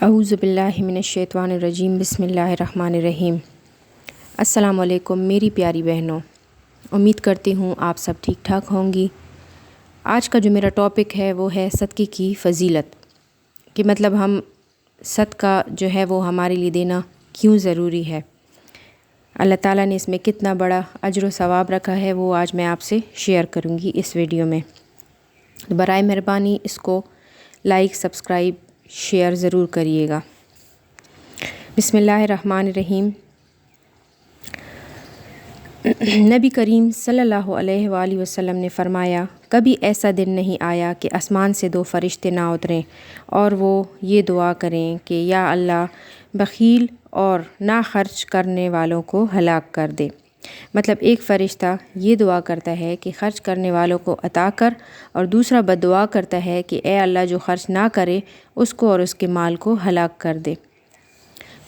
اعوذ باللہ من الشیطان الرجیم بسم اللہ الرحمن الرحیم۔ السلام علیکم میری پیاری بہنوں، امید کرتی ہوں آپ سب ٹھیک ٹھاک ہوں گی۔ آج کا جو میرا ٹاپک ہے وہ ہے صدقے کی فضیلت، کہ مطلب ہم صدقہ جو ہے وہ ہمارے لیے دینا کیوں ضروری ہے، اللہ تعالیٰ نے اس میں کتنا بڑا اجر و ثواب رکھا ہے، وہ آج میں آپ سے شیئر کروں گی اس ویڈیو میں۔ برائے مہربانی اس کو لائک سبسکرائب شیئر ضرور کریے گا۔ بسم اللہ الرحمن الرحیم۔ نبی کریم صلی اللہ علیہ وآلہ وسلم نے فرمایا، کبھی ایسا دن نہیں آیا کہ آسمان سے 2 فرشتے نہ اتریں اور وہ یہ دعا کریں کہ یا اللہ بخیل اور نہ خرچ کرنے والوں کو ہلاک کر دے۔ مطلب ایک فرشتہ یہ دعا کرتا ہے کہ خرچ کرنے والوں کو عطا کر، اور دوسرا بد دعا کرتا ہے کہ اے اللہ جو خرچ نہ کرے اس کو اور اس کے مال کو ہلاک کر دے۔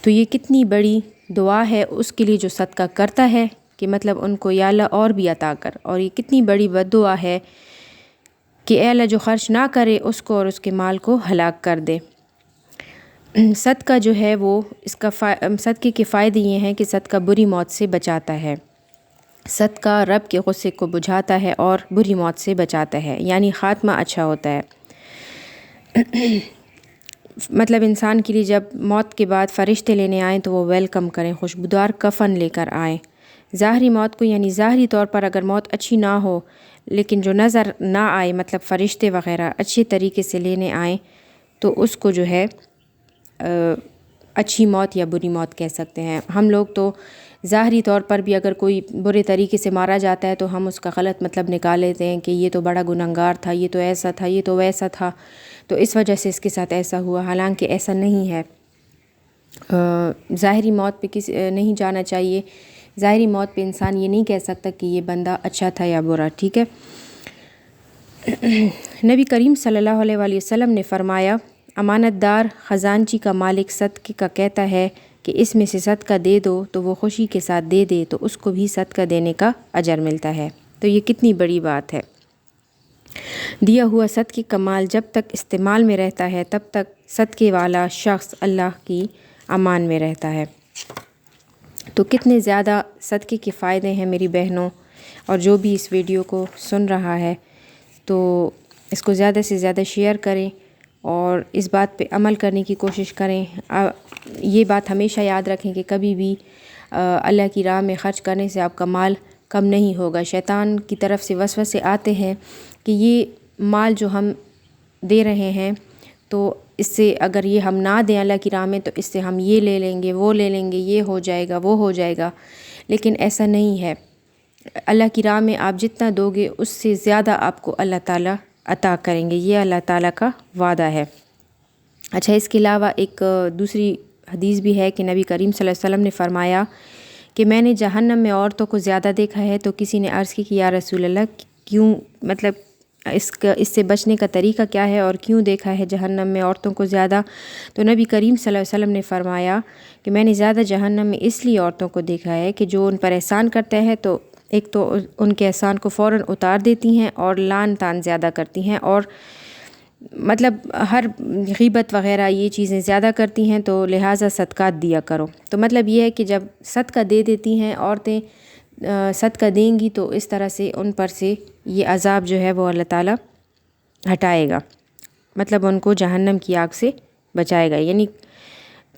تو یہ کتنی بڑی دعا ہے اس کے لیے جو صدقہ کرتا ہے، کہ مطلب ان کو یا اللہ اور بھی عطا کر، اور یہ کتنی بڑی بد دعا ہے کہ اے اللہ جو خرچ نہ کرے اس کو اور اس کے مال کو ہلاک کر دے۔ صدقہ جو ہے وہ صدقے کے فائدے یہ ہیں کہ صدقہ بری موت سے بچاتا ہے، صدقہ رب کے غصے کو بجھاتا ہے اور بری موت سے بچاتا ہے، یعنی خاتمہ اچھا ہوتا ہے۔ مطلب انسان کے لیے جب موت کے بعد فرشتے لینے آئیں تو وہ ویلکم کریں، خوشبودار کفن لے کر آئیں۔ ظاہری موت کو، یعنی ظاہری طور پر اگر موت اچھی نہ ہو لیکن جو نظر نہ آئے، مطلب فرشتے وغیرہ اچھے طریقے سے لینے آئیں تو اس کو جو ہے اچھی موت یا بری موت کہہ سکتے ہیں۔ ہم لوگ تو ظاہری طور پر بھی اگر کوئی برے طریقے سے مارا جاتا ہے تو ہم اس کا غلط مطلب نکال لیتے ہیں کہ یہ تو بڑا گنہگار تھا، یہ تو ایسا تھا، یہ تو ویسا تھا، تو اس وجہ سے اس کے ساتھ ایسا ہوا، حالانکہ ایسا نہیں ہے۔ ظاہری موت پہ نہیں جانا چاہیے، ظاہری موت پہ انسان یہ نہیں کہہ سکتا کہ یہ بندہ اچھا تھا یا برا، ٹھیک ہے۔ نبی کریم صلی اللہ علیہ وآلہ وسلم نے فرمایا، امانت دار خزانچی کا مالک صدقے کا کہتا ہے کہ اس میں سے صدقہ دے دو تو وہ خوشی کے ساتھ دے دے تو اس کو بھی صدقہ دینے کا اجر ملتا ہے۔ تو یہ کتنی بڑی بات ہے۔ دیا ہوا صدقے کا مال جب تک استعمال میں رہتا ہے تب تک صدقے والا شخص اللہ کی امان میں رہتا ہے۔ تو کتنے زیادہ صدقے کے فائدے ہیں میری بہنوں، اور جو بھی اس ویڈیو کو سن رہا ہے تو اس کو زیادہ سے زیادہ شیئر کریں اور اس بات پہ عمل کرنے کی کوشش کریں۔ یہ بات ہمیشہ یاد رکھیں کہ کبھی بھی اللہ کی راہ میں خرچ کرنے سے آپ کا مال کم نہیں ہوگا۔ شیطان کی طرف سے وسوسے آتے ہیں کہ یہ مال جو ہم دے رہے ہیں تو اس سے اگر یہ ہم نہ دیں اللہ کی راہ میں تو اس سے ہم یہ لے لیں گے، وہ لے لیں گے، یہ ہو جائے گا، وہ ہو جائے گا، لیکن ایسا نہیں ہے۔ اللہ کی راہ میں آپ جتنا دو گے اس سے زیادہ آپ کو اللہ تعالیٰ عطا کریں گے، یہ اللہ تعالیٰ کا وعدہ ہے۔ اچھا، اس کے علاوہ ایک دوسری حدیث بھی ہے کہ نبی کریم صلی اللہ علیہ وسلم نے فرمایا کہ میں نے جہنم میں عورتوں کو زیادہ دیکھا ہے، تو کسی نے عرض کی کہ یا رسول اللہ کیوں، مطلب اس سے بچنے کا طریقہ کیا ہے اور کیوں دیکھا ہے جہنم میں عورتوں کو زیادہ؟ تو نبی کریم صلی اللہ علیہ وسلم نے فرمایا کہ میں نے زیادہ جہنم میں اس لیے عورتوں کو دیکھا ہے کہ جو ان پر احسان کرتے ہیں تو ایک تو ان کے احسان کو فوراً اتار دیتی ہیں، اور لعن طعن زیادہ کرتی ہیں، اور مطلب ہر غیبت وغیرہ یہ چیزیں زیادہ کرتی ہیں، تو لہٰذا صدقات دیا کرو۔ تو مطلب یہ ہے کہ جب صدقہ دے دیتی ہیں عورتیں، صدقہ دیں گی تو اس طرح سے ان پر سے یہ عذاب جو ہے وہ اللہ تعالیٰ ہٹائے گا، مطلب ان کو جہنم کی آگ سے بچائے گا، یعنی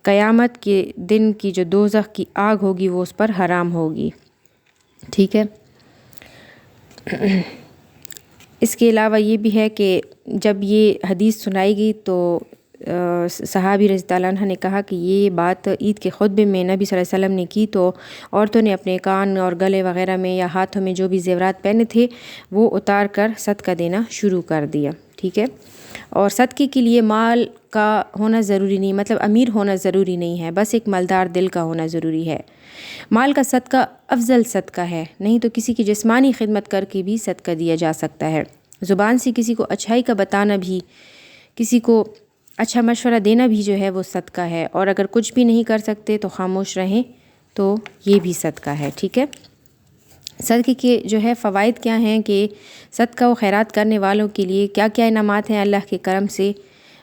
قیامت کے دن کی جو دوزخ کی آگ ہوگی وہ اس پر حرام ہوگی، ٹھیک ہے۔ اس کے علاوہ یہ بھی ہے کہ جب یہ حدیث سنائی گئی تو صحابی رضی اللہ عنہ نے کہا کہ یہ بات عید کے خطبے میں نبی صلی اللہ علیہ وسلم نے کی تو عورتوں نے اپنے کان اور گلے وغیرہ میں یا ہاتھوں میں جو بھی زیورات پہنے تھے وہ اتار کر صدقہ دینا شروع کر دیا، ٹھیک ہے۔ اور صدقے کے لیے مال کا ہونا ضروری نہیں، مطلب امیر ہونا ضروری نہیں ہے، بس ایک مالدار دل کا ہونا ضروری ہے۔ مال کا صدقہ افضل صدقہ ہے، نہیں تو کسی کی جسمانی خدمت کر کے بھی صدقہ دیا جا سکتا ہے۔ زبان سے کسی کو اچھائی کا بتانا بھی، کسی کو اچھا مشورہ دینا بھی جو ہے وہ صدقہ ہے، اور اگر کچھ بھی نہیں کر سکتے تو خاموش رہیں تو یہ بھی صدقہ ہے، ٹھیک ہے۔ صدقے کے جو ہے فوائد کیا ہیں کہ صدقہ و خیرات کرنے والوں کے لیے کیا کیا انعامات ہیں اللہ کے کرم سے،